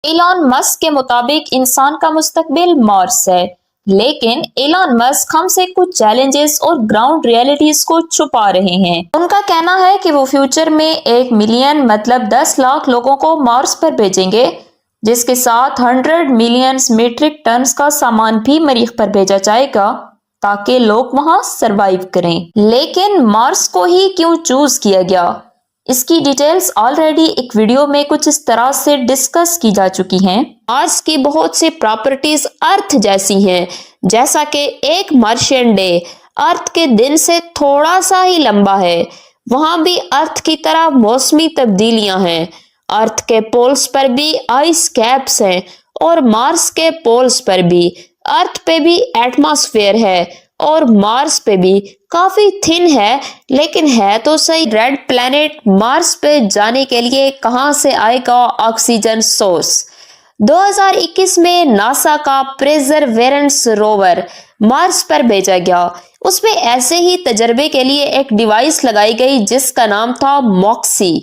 ایلان مسک کے مطابق انسان کا مستقبل مارس ہے، لیکن ایلان مسک ہم سے کچھ چیلنجز اور گراؤنڈ ریئلٹیز کو چھپا رہے ہیں۔ ان کا کہنا ہے کہ وہ فیوچر میں 1 ملین مطلب 10 لاکھ لوگوں کو مارس پر بھیجیں گے، جس کے ساتھ 100 ملین میٹرک ٹنز کا سامان بھی مریخ پر بھیجا جائے گا تاکہ لوگ وہاں سروائیو کریں۔ لیکن مارس کو ہی کیوں چوز کیا گیا؟ اس کی ڈیٹیلز آلریڈی ایک ویڈیو میں کچھ اس طرح سے ڈسکس کی جا چکی ہیں۔ مارس کی بہت سی پراپرٹیز ارتھ جیسی ہیں، جیسا کہ ایک مارشین ڈے ارتھ کے دن سے تھوڑا سا ہی لمبا ہے۔ وہاں بھی ارتھ کی طرح موسمی تبدیلیاں ہیں۔ ارتھ کے پولز پر بھی آئس کیپس ہیں اور مارس کے پولز پر بھی۔ ارتھ پہ بھی ایٹماسفیئر ہے اور مارس پہ بھی کافی تھن ہے، لیکن ہے تو صحیح۔ ریڈ پلانٹ مارس پہ جانے کے لیے کہاں سے آئے گا آکسیجن سورس؟ 2021 میں ناسا کا پرزیورینس روور مارس پر بھیجا گیا۔ اس میں ایسے ہی تجربے کے لیے ایک ڈیوائس لگائی گئی جس کا نام تھا MOXIE.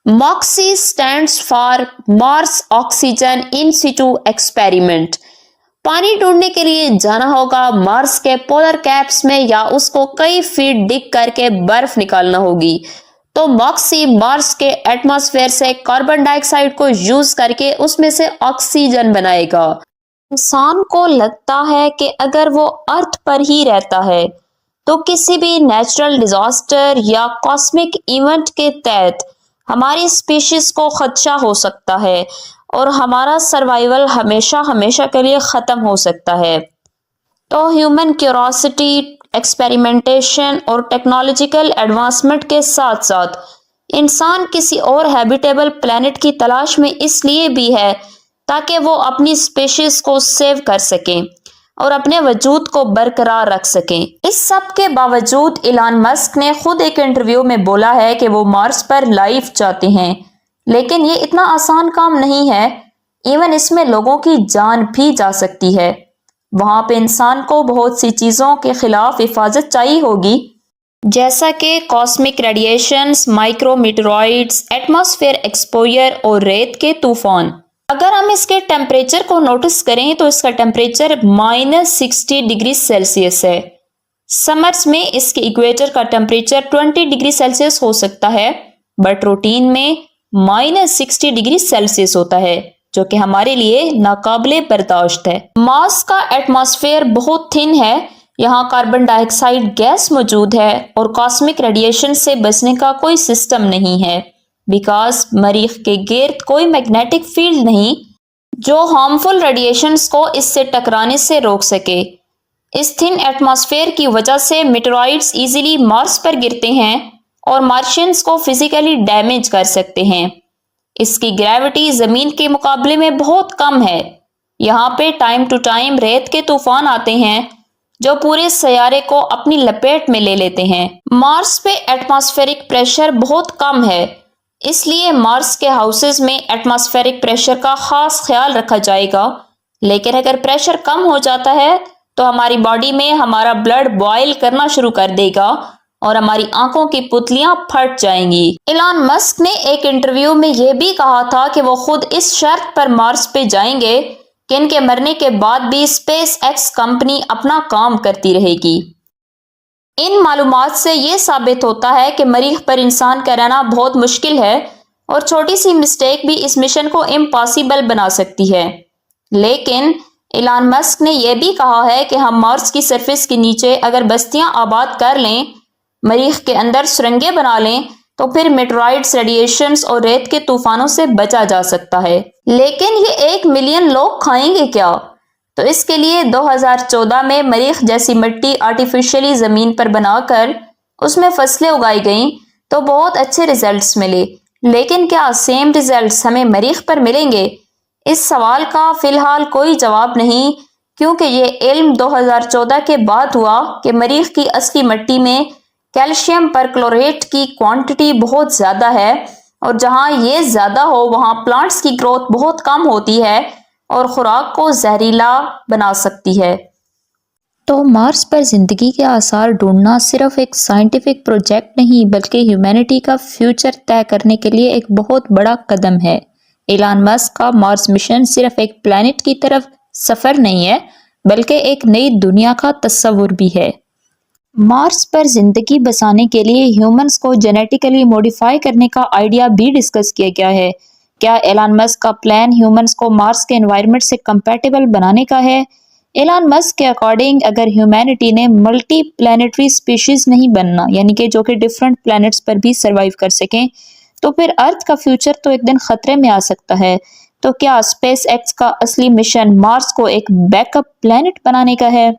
MOXIE stands for Mars oxygen in situ experiment. پانی ڈھونڈنے کے لیے جانا ہوگا مارس کے پولر کیپس میں یا اس کو کئی فیٹ ڈگ کر کے برف نکالنا ہوگی، تو موکسی مارس کے ایٹماسفیئر سے کاربن ڈائی آکسائڈ کو یوز کر کے اس میں سے آکسیجن بنائے گا۔ انسان کو لگتا ہے کہ اگر وہ ارتھ پر ہی رہتا ہے تو کسی بھی نیچرل ڈیزاسٹر یا کاسمک ایونٹ کے تحت ہماری اسپیشیز کو خدشہ ہو سکتا ہے اور ہمارا سروائیول ہمیشہ کے لیے ختم ہو سکتا ہے۔ تو ہیومن کیوریوسٹی، ایکسپیریمنٹیشن اور ٹیکنالوجیکل ایڈوانسمنٹ کے ساتھ ساتھ انسان کسی اور ہیبیٹیبل پلانٹ کی تلاش میں اس لیے بھی ہے تاکہ وہ اپنی اسپیشیز کو سیو کر سکیں اور اپنے وجود کو برقرار رکھ سکیں۔ اس سب کے باوجود ایلان مسک نے خود ایک انٹرویو میں بولا ہے کہ وہ مارس پر لائف چاہتے ہیں، لیکن یہ اتنا آسان کام نہیں ہے۔ ایون اس میں لوگوں کی جان بھی جا سکتی ہے۔ وہاں پہ انسان کو بہت سی چیزوں کے خلاف حفاظت چاہیے ہوگی، جیسا کہ cosmic radiations, micro meteoroids, atmosphere exposure اور ریت کے طوفان۔ اگر ہم اس کے ٹیمپریچر کو نوٹس کریں تو اس کا ٹیمپریچر -60 ڈگری سیلسیس ہے۔ سمرز میں اس کے ایکویٹر کا ٹیمپریچر 20 ڈگری سیلسیس ہو سکتا ہے، بٹ روٹین میں -60 ڈگری سیلسیس ہوتا ہے، جو کہ ہمارے لیے ناقابل برداشت ہے۔ مارس کا ایٹماسفیئر بہت تھن ہے، یہاں کاربن ڈائی آکسائڈ گیس موجود ہے اور کاسمک ریڈیشن سے بچنے کا کوئی سسٹم نہیں ہے، بیکاز مریخ کے گرد کوئی میگنیٹک فیلڈ نہیں جو ہارمفل ریڈیشنز کو اس سے ٹکرانے سے روک سکے۔ اس تھن ایٹماسفیئر کی وجہ سے میٹرائڈز ایزیلی مارس پر گرتے ہیں اور مارشینز کو فزیکلی ڈیمیج کر سکتے ہیں۔ اس کی گریوٹی زمین کے مقابلے میں بہت کم ہے۔ یہاں پہ ٹائم ٹو ٹائم ریت کے طوفان آتے ہیں جو پورے سیارے کو اپنی لپیٹ میں لے لیتے ہیں۔ مارس پہ ایٹماسفیرک پریشر بہت کم ہے، اس لیے مارس کے ہاؤسز میں ایٹماسفیرک پریشر کا خاص خیال رکھا جائے گا، لیکن اگر پریشر کم ہو جاتا ہے تو ہماری باڈی میں ہمارا بلڈ بوائل کرنا شروع کر دے گا اور ہماری آنکھوں کی پتلیاں پھٹ جائیں گی۔ ایلان مسک نے ایک انٹرویو میں یہ بھی کہا تھا کہ وہ خود اس شرط پر مارس پہ جائیں گے کہ ان کے مرنے کے بعد بھی اسپیس ایکس کمپنی اپنا کام کرتی رہے گی۔ ان معلومات سے یہ ثابت ہوتا ہے کہ مریخ پر انسان کا رہنا بہت مشکل ہے اور چھوٹی سی مسٹیک بھی اس مشن کو امپاسبل بنا سکتی ہے۔ لیکن ایلان مسک نے یہ بھی کہا ہے کہ ہم مارس کی سرفیس کے نیچے اگر بستیاں آباد کر لیں، مریخ کے اندر سرنگیں بنا لیں، تو پھر میٹرائڈز، ریڈیشنز اور ریت کے طوفانوں سے بچا جا سکتا ہے۔ لیکن یہ 1 ملین لوگ کھائیں گے کیا؟ تو اس کے لیے 2014 میں مریخ جیسی مٹی آرٹیفیشلی زمین پر بنا کر اس میں فصلیں اگائی گئیں تو بہت اچھے ریزلٹس ملے، لیکن کیا سیم ریزلٹس ہمیں مریخ پر ملیں گے؟ اس سوال کا فی الحال کوئی جواب نہیں، کیونکہ یہ علم 2014 کے بعد ہوا کہ مریخ کی اصلی مٹی میں کیلشیم پرکلوریٹ کی کوانٹٹی بہت زیادہ ہے، اور جہاں یہ زیادہ ہو وہاں پلانٹس کی گروتھ بہت کم ہوتی ہے اور خوراک کو زہریلا بنا سکتی ہے۔ تو مارس پر زندگی کے آثار ڈھونڈنا صرف ایک سائنٹیفک پروجیکٹ نہیں بلکہ ہیومینٹی کا فیوچر طے کرنے کے لیے ایک بہت بڑا قدم ہے۔ ایلان مسک کا مارس مشن صرف ایک پلانٹ کی طرف سفر نہیں ہے بلکہ ایک نئی دنیا کا تصور بھی ہے۔ مارس پر زندگی بسانے کے لیے ہیومنز کو جینیٹیکلی موڈیفائی کرنے کا آئیڈیا بھی ڈسکس کیا گیا ہے۔ کیا ایلان مسک کا پلان ہیومنز کو مارس کے انوائرمنٹ سے کمپیٹیبل بنانے کا ہے؟ ایلان مسک کے اکارڈنگ اگر ہیومینٹی نے ملٹی پلانیٹری سپیشیز نہیں بننا، یعنی کہ جو کہ ڈیفرنٹ پلانٹس پر بھی سروائیو کر سکیں، تو پھر ارتھ کا فیوچر تو ایک دن خطرے میں آ سکتا ہے۔ تو کیا اسپیس ایکس کا اصلی مشن مارس کو ایک بیک اپ پلانٹ بنانے کا ہے؟